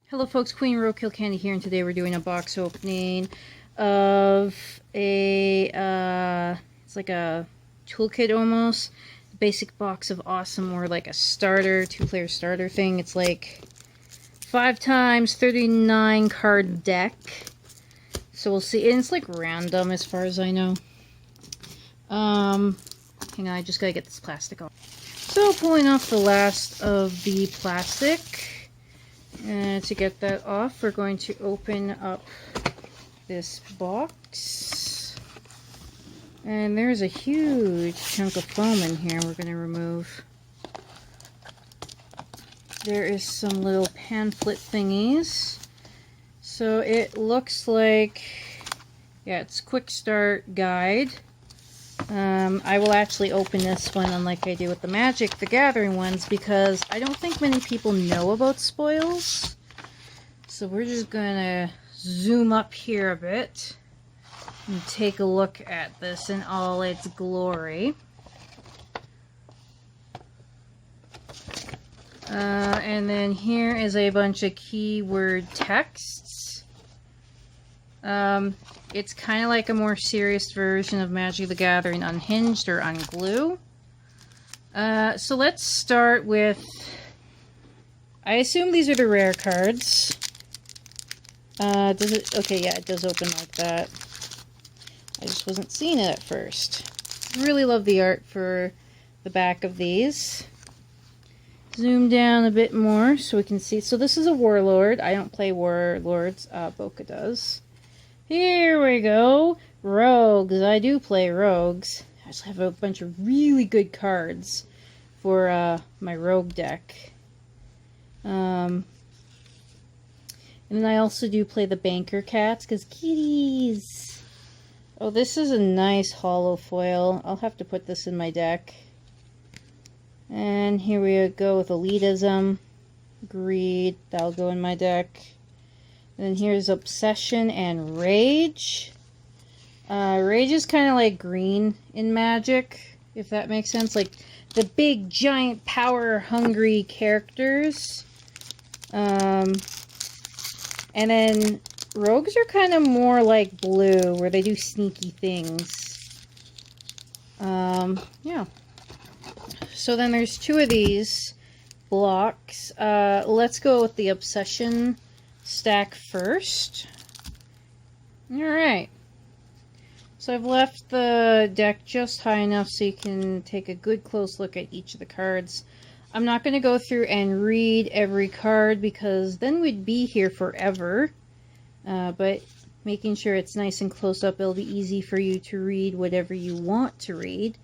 Hello folks, Queen Roadkill Candy here, and today we're doing a box opening of it's like a toolkit almost, basic box of Awsome, or like a starter, two-player starter thing. It's like 5 x 39 card deck. So we'll see, and it's like random as far as I know. Hang on, I just gotta get this plastic off. So pulling off the last of the plastic. And to get that off, we're going to open up this box. And there's a huge chunk of foam in here we're going to remove. There is some little pamphlet thingies. So it looks like, yeah, it's quick start guide. I will actually open this one unlike I do with the Magic the Gathering ones, because I don't think many people know about spoils. So we're just gonna zoom up here a bit and take a look at this in all its glory. And then here is a bunch of keyword texts. It's kind of like a more serious version of Magic the Gathering Unhinged or Unglue. So let's start with, I assume these are the rare cards. Does it? Okay, yeah, it does open like that. I just wasn't seeing it at first. Really love the art for the back of these. Zoom down a bit more so we can see. So this is a Warlord. I don't play Warlords. Boca does. Here we go. Rogues. I do play Rogues. I just have a bunch of really good cards for my Rogue deck. And then I also do play the Banker Cats, because kitties! Oh, this is a nice hollow foil. I'll have to put this in my deck. And here we go with Elitism. Greed. That'll go in my deck. And then here's Obsession and Rage. Rage is kind of like green in Magic, if that makes sense. Like the big, giant, power-hungry characters. And then Rogues are kind of more like Blue, where they do sneaky things. Yeah. So then there's 2 of these blocks. Let's go with the Obsession stack first. Alright. So I've left the deck just high enough so you can take a good close look at each of the cards. I'm not going to go through and read every card, because then we'd be here forever. But making sure it's nice and close up, it'll be easy for you to read whatever you want to read.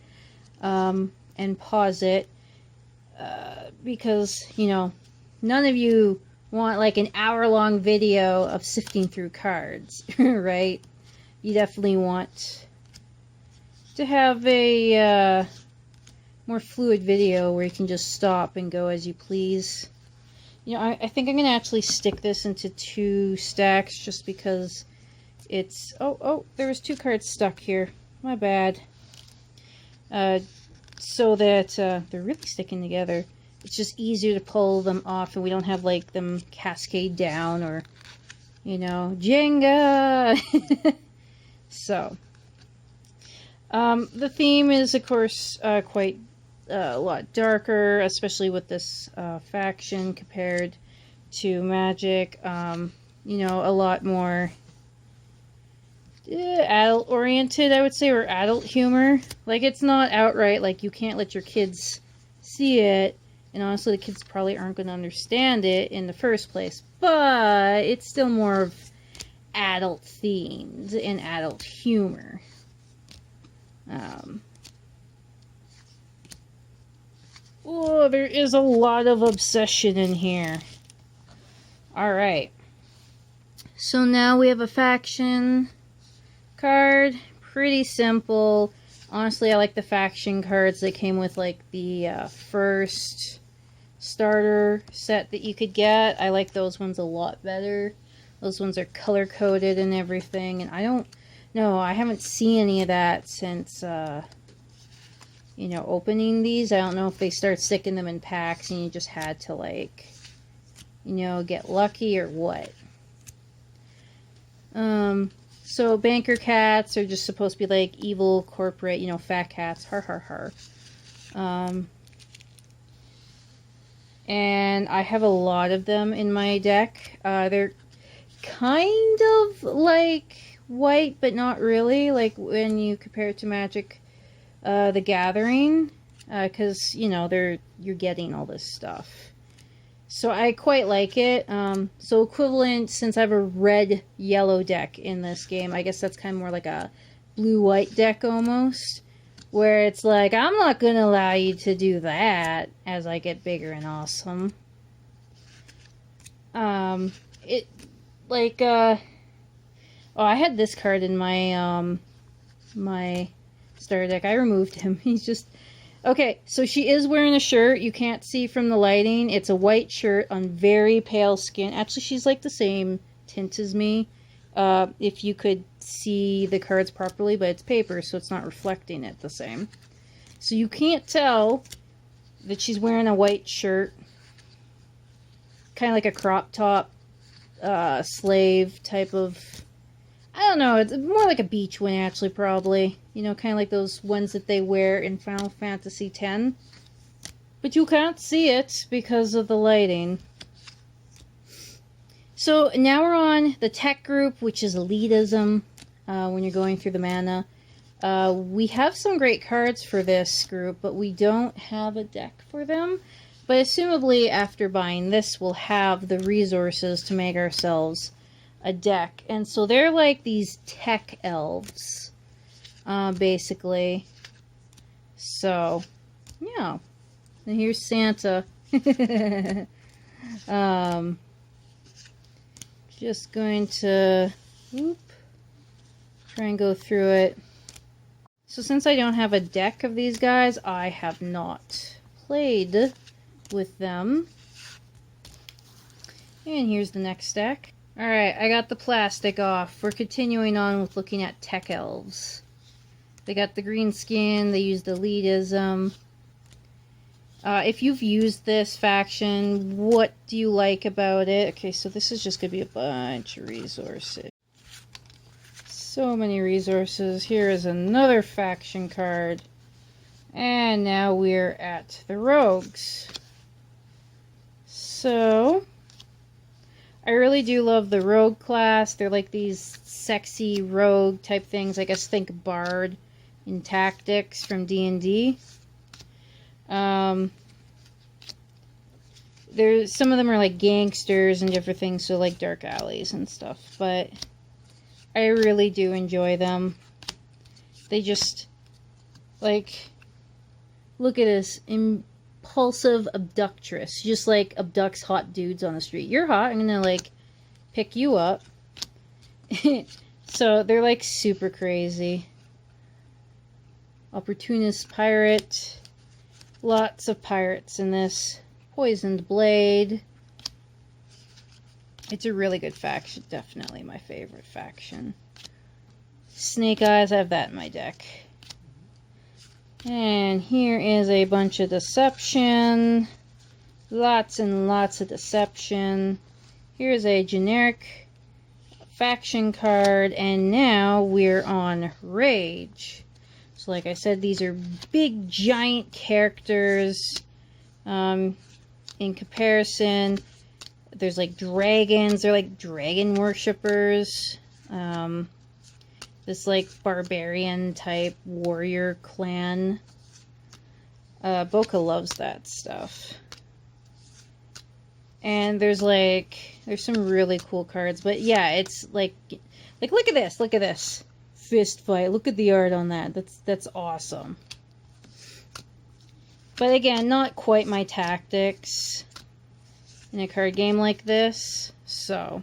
And pause it. Because, you know, none of you want like an hour-long video of sifting through cards, right? You definitely want to have a more fluid video where you can just stop and go as you please. You know, I think I'm going to actually stick this into 2 stacks just because it's... Oh, there was 2 cards stuck here. My bad. So that they're really sticking together. It's just easier to pull them off, and we don't have like them cascade down, or, you know, Jenga. So the theme is, of course, quite a lot darker, especially with this faction compared to Magic. You know, a lot more adult oriented, I would say, or adult humor. Like, it's not outright like you can't let your kids see it. And honestly, the kids probably aren't going to understand it in the first place. But it's still more of adult themes and adult humor. Oh, there is a lot of obsession in here. Alright. So now we have a faction card. Pretty simple. Honestly, I like the faction cards that came with like the first starter set that you could get. I like those ones a lot better. Those ones are color coded and everything, and I don't know, I haven't seen any of that since you know, opening these. I don't know if they start sticking them in packs and you just had to like you know, get lucky or what. So banker cats are just supposed to be like evil corporate, you know, fat cats. Har har har. And I have a lot of them in my deck. They're kind of like white, but not really. Like when you compare it to Magic the Gathering, because you know you're getting all this stuff. So I quite like it. So equivalent, since I have a red-yellow deck in this game, I guess that's kind of more like a blue-white deck almost. Where it's like, I'm not going to allow you to do that as I get bigger and awesome. Oh, I had this card in my, my starter deck. I removed him. He's just... Okay, so she is wearing a shirt. You can't see from the lighting. It's a white shirt on very pale skin. Actually, she's like the same tint as me. If you could see the cards properly, but it's paper, so it's not reflecting it the same. So you can't tell that she's wearing a white shirt. Kind of like a crop top, slave type of... I don't know, it's more like a beach one, actually, probably. You know, kind of like those ones that they wear in Final Fantasy X. But you can't see it because of the lighting. So, now we're on the tech group, which is elitism, when you're going through the mana. We have some great cards for this group, but we don't have a deck for them. But assumably, after buying this, we'll have the resources to make ourselves a deck. And so they're like these tech elves, basically. So, yeah. And here's Santa. Just going to try and go through it. So since I don't have a deck of these guys, I have not played with them. And here's the next deck. Alright, I got the plastic off. We're continuing on with looking at tech elves. They got the green skin, they used elitism. If you've used this faction, what do you like about it? Okay, so this is just going to be a bunch of resources. So many resources. Here is another faction card. And now we're at the rogues. So... I really do love the rogue class. They're like these sexy rogue type things. I guess think Bard in Tactics from D&D. There's some of them are like gangsters and different things, so like dark alleys and stuff. But I really do enjoy them. They just like look at this impulsive abductress, just like abducts hot dudes on the street. You're hot, I'm gonna like pick you up. So they're like super crazy. Opportunist pirate, lots of pirates in this. Poisoned blade. It's a really good faction, definitely my favorite faction. Snake eyes, I have that in my deck. And here is a bunch of deception. Lots and lots of deception. Here's a generic faction card. And now we're on Rage. So like I said, these are big, giant characters. In comparison, there's like dragons. They're like dragon worshippers. This like barbarian type warrior clan. Boca loves that stuff. And there's some really cool cards, but yeah, it's like look at this fist fight. Look at the art on that. That's awesome. But again, not quite my tactics in a card game like this. So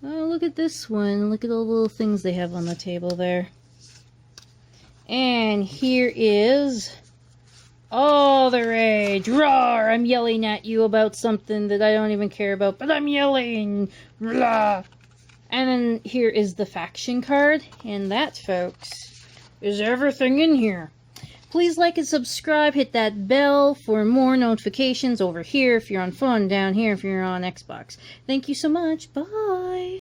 oh, look at this one. Look at all the little things they have on the table there. And here is all the rage. Roar! I'm yelling at you about something that I don't even care about, but I'm yelling. Blah. And then here is the faction card. And that, folks, is everything in here. Please like and subscribe. Hit that bell for more notifications over here if you're on phone, down here if you're on Xbox. Thank you so much. Bye.